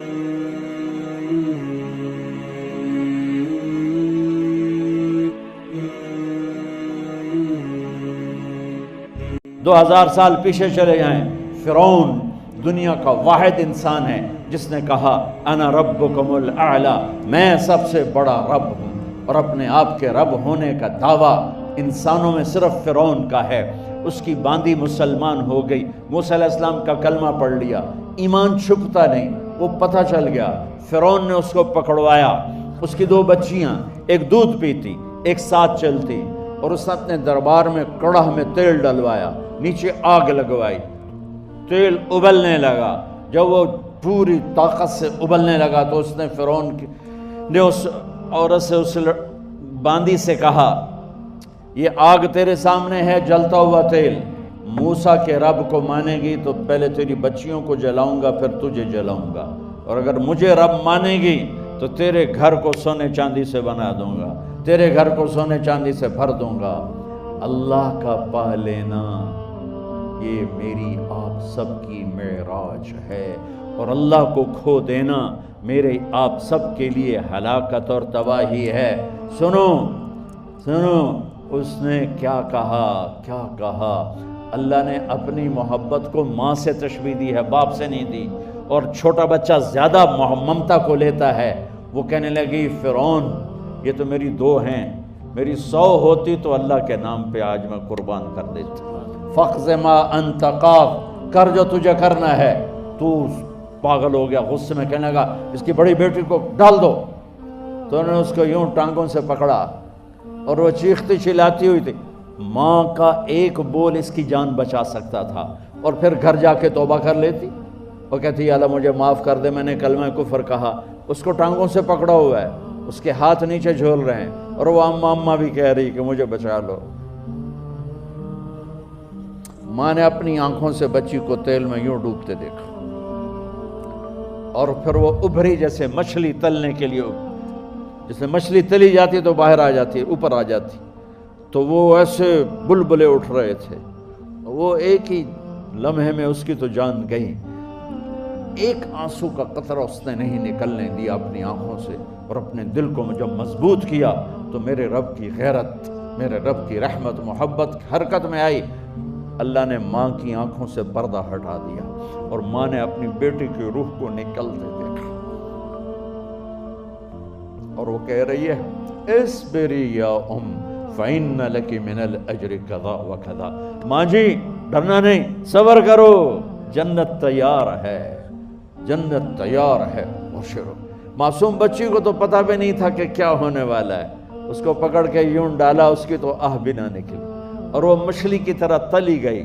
2000 سال پیچھے چلے جائیں، فرعون دنیا کا واحد انسان ہے جس نے کہا انا ربکم الاعلی، میں سب سے بڑا رب ہوں، اور اپنے آپ کے رب ہونے کا دعویٰ انسانوں میں صرف فرعون کا ہے۔ اس کی باندی مسلمان ہو گئی، موسیٰ علیہ السلام کا کلمہ پڑھ لیا، ایمان چھپتا نہیں، وہ پتہ چل گیا۔ فرعون نے اس کو پکڑوایا، اس کی 2 بچیاں، ایک دودھ پیتی ایک ساتھ چلتی، اور اس نے اپنے دربار میں کڑاہ میں تیل ڈلوایا، نیچے آگ لگوائی، تیل ابلنے لگا۔ جب وہ پوری طاقت سے ابلنے لگا تو اس نے فرعون نے اس عورت سے، اس باندی سے کہا یہ آگ تیرے سامنے ہے، جلتا ہوا تیل، موسیٰ کے رب کو مانے گی تو پہلے تیری بچیوں کو جلاؤں گا پھر تجھے جلاؤں گا، اور اگر مجھے رب مانے گی تو تیرے گھر کو سونے چاندی سے بنا دوں گا، تیرے گھر کو سونے چاندی سے بھر دوں گا۔ اللہ کا پا لینا یہ میری آپ سب کی معراج ہے، اور اللہ کو کھو دینا میرے آپ سب کے لیے ہلاکت اور تباہی ہے۔ سنو سنو، اس نے کیا کہا؟ اللہ نے اپنی محبت کو ماں سے تشبیہ دی ہے، باپ سے نہیں دی، اور چھوٹا بچہ زیادہ ممتا کو لیتا ہے۔ وہ کہنے لگی فرعون یہ تو میری 2 ہیں، میری 100 ہوتی تو اللہ کے نام پہ آج میں قربان کر دیتا۔ فَقْضِ مَا أَنْتَ قَاضٍ، کر جو تجھے کرنا ہے۔ تو پاگل ہو گیا، غصے میں کہنے لگا اس کی بڑی بیٹی کو ڈال دو۔ تو انہوں نے اس کو یوں ٹانگوں سے پکڑا، اور وہ چیختی چلاتی ہوئی تھی۔ ماں کا ایک بول اس کی جان بچا سکتا تھا، اور پھر گھر جا کے توبہ کر لیتی، وہ کہتی اللہ مجھے معاف کر دے، میں نے کلمہ کفر کہا۔ اس کو ٹانگوں سے پکڑا ہوا ہے، اس کے ہاتھ نیچے جھول رہے ہیں، اور وہ اماں بھی کہہ رہی کہ مجھے بچا لو۔ ماں نے اپنی آنکھوں سے بچی کو تیل میں یوں ڈوبتے دیکھا، اور پھر وہ ابھری جیسے مچھلی تلنے کے لیے، جیسے مچھلی تلی جاتی تو باہر آ جاتی، اوپر آ جاتی، تو وہ ایسے بلبلے اٹھ رہے تھے۔ وہ ایک ہی لمحے میں اس کی تو جان گئی، ایک آنسو کا قطرہ اس نے نہیں نکلنے دیا اپنی آنکھوں سے، اور اپنے دل کو جب مضبوط کیا تو میرے رب کی غیرت، میرے رب کی رحمت محبت حرکت میں آئی۔ اللہ نے ماں کی آنکھوں سے پردہ ہٹا دیا، اور ماں نے اپنی بیٹی کی روح کو نکلتے دیکھا، اور وہ کہہ رہی ہے اصبری یا فإن لک من الأجر کذا وکذا، ماں جی ڈرنا نہیں، صبر کرو، جنت تیار ہے، جنت تیار ہے۔ معصوم بچی کو تو پتہ بھی نہیں تھا کہ کیا ہونے والا ہے، اس کو پکڑ کے یوں ڈالا، اس کی تو آہ بھی نہ نکلی، اور وہ مچھلی کی طرح تلی گئی۔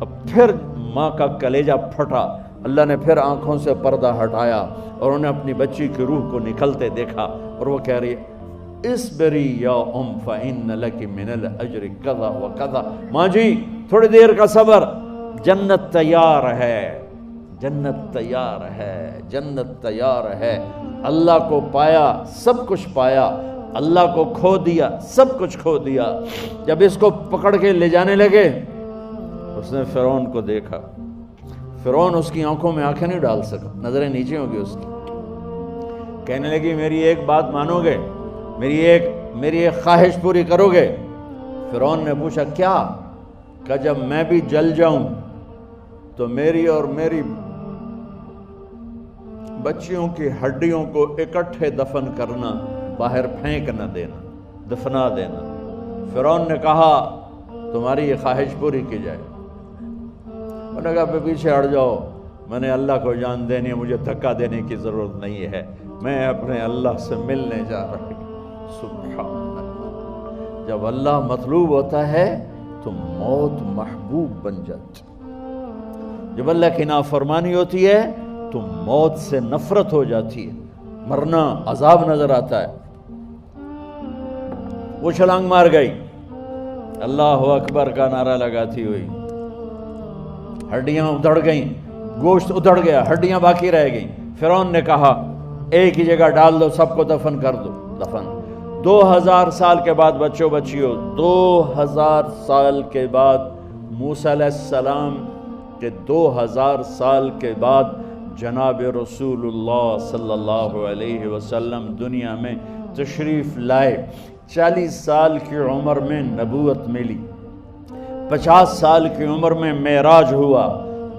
اب پھر ماں کا کلیجہ پھٹا، اللہ نے پھر آنکھوں سے پردہ ہٹایا، اور انہیں اپنی بچی کی روح کو نکلتے دیکھا، اور وہ کہہ رہی ہے اصبری یا فإن لک من الأجر کذا وکذا، ماں جی تھوڑی دیر کا صبر، جنت تیار ہے، جنت تیار ہے، جنت تیار ہے۔ اللہ کو پایا سب کچھ پایا، اللہ کو کھو دیا سب کچھ کھو دیا۔ جب اس کو پکڑ کے لے جانے لگے، اس نے فرعون کو دیکھا، فرعون اس کی آنکھوں میں آنکھیں نہیں ڈال سکا، نظریں نیچے ہوں گی اس کی۔ کہنے لگی میری ایک بات مانو گے، میری ایک خواہش پوری کرو گے؟ فرعون نے پوچھا کیا؟ کہ جب میں بھی جل جاؤں تو میری اور میری بچیوں کی ہڈیوں کو اکٹھے دفن کرنا، باہر پھینک نہ دینا، دفنا دینا۔ فرعون نے کہا تمہاری یہ خواہش پوری کی جائے۔ انہوں نے کہا پیچھے ہٹ جاؤ، میں نے اللہ کو جان دینی ہے، مجھے دھکا دینے کی ضرورت نہیں ہے، میں اپنے اللہ سے ملنے جا رہا ہوں۔ سبحان اللہ، جب اللہ مطلوب ہوتا ہے تو موت محبوب بن جاتی، جب اللہ کی نافرمانی ہوتی ہے تو موت سے نفرت ہو جاتی ہے، مرنا عذاب نظر آتا ہے۔ وہ چھلانگ مار گئی، اللہ اکبر کا نعرہ لگاتی ہوئی، ہڈیاں ادھڑ گئیں، گوشت ادھڑ گیا، ہڈیاں باقی رہ گئیں۔ فرعون نے کہا ایک ہی جگہ ڈال دو، سب کو دفن کر دو، دفن۔ 2000 سال کے بعد بچوں بچیوں، 2000 سال کے بعد موسیٰ علیہ السلام کے 2000 سال کے بعد جناب رسول اللہ صلی اللہ علیہ وسلم دنیا میں تشریف لائے، 40 سال کی عمر میں نبوت ملی، 50 سال کی عمر میں معراج ہوا،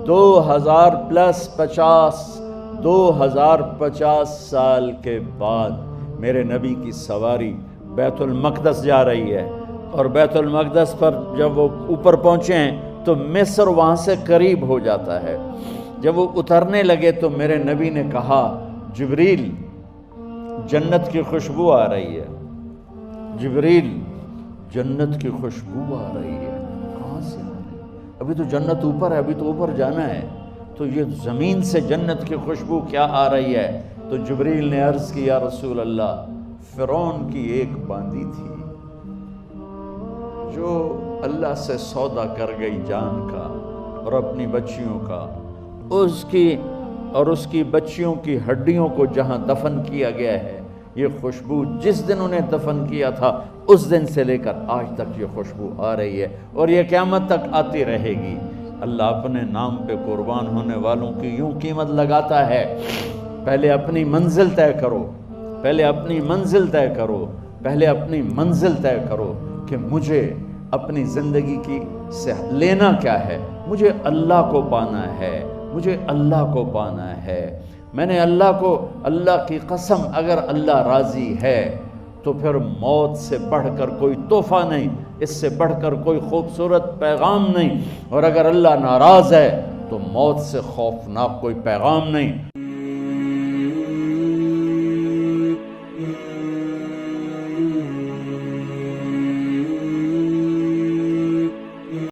2050 سال کے بعد میرے نبی کی سواری بیت المقدس جا رہی ہے، اور بیت المقدس پر جب وہ اوپر پہنچے ہیں تو مصر وہاں سے قریب ہو جاتا ہے۔ جب وہ اترنے لگے تو میرے نبی نے کہا، جبریل جنت کی خوشبو آ رہی ہے، جبریل جنت کی خوشبو آ رہی ہے، کہاں سے آ رہی ہے؟ ابھی تو جنت اوپر ہے، ابھی تو اوپر جانا ہے، تو یہ زمین سے جنت کی خوشبو کیا آ رہی ہے؟ تو جبریل نے عرض کی، یا رسول اللہ، فرعون کی ایک باندی تھی جو اللہ سے سودا کر گئی جان کا اور اپنی بچیوں کا، اس کی بچیوں کی ہڈیوں کو جہاں دفن کیا گیا ہے، یہ خوشبو جس دن انہیں دفن کیا تھا اس دن سے لے کر آج تک یہ خوشبو آ رہی ہے، اور یہ قیامت تک آتی رہے گی۔ اللہ اپنے نام پہ قربان ہونے والوں کی یوں قیمت لگاتا ہے، پہلے اپنی منزل طے کرو، پہلے اپنی منزل طے کرو، پہلے اپنی منزل طے کرو کہ مجھے اپنی زندگی کی سے لینا کیا ہے، مجھے اللہ کو پانا ہے، مجھے اللہ کو پانا ہے۔ میں نے اللہ کی قسم، اگر اللہ راضی ہے تو پھر موت سے بڑھ کر کوئی تحفہ نہیں، اس سے بڑھ کر کوئی خوبصورت پیغام نہیں، اور اگر اللہ ناراض ہے تو موت سے خوفناک کوئی پیغام نہیں۔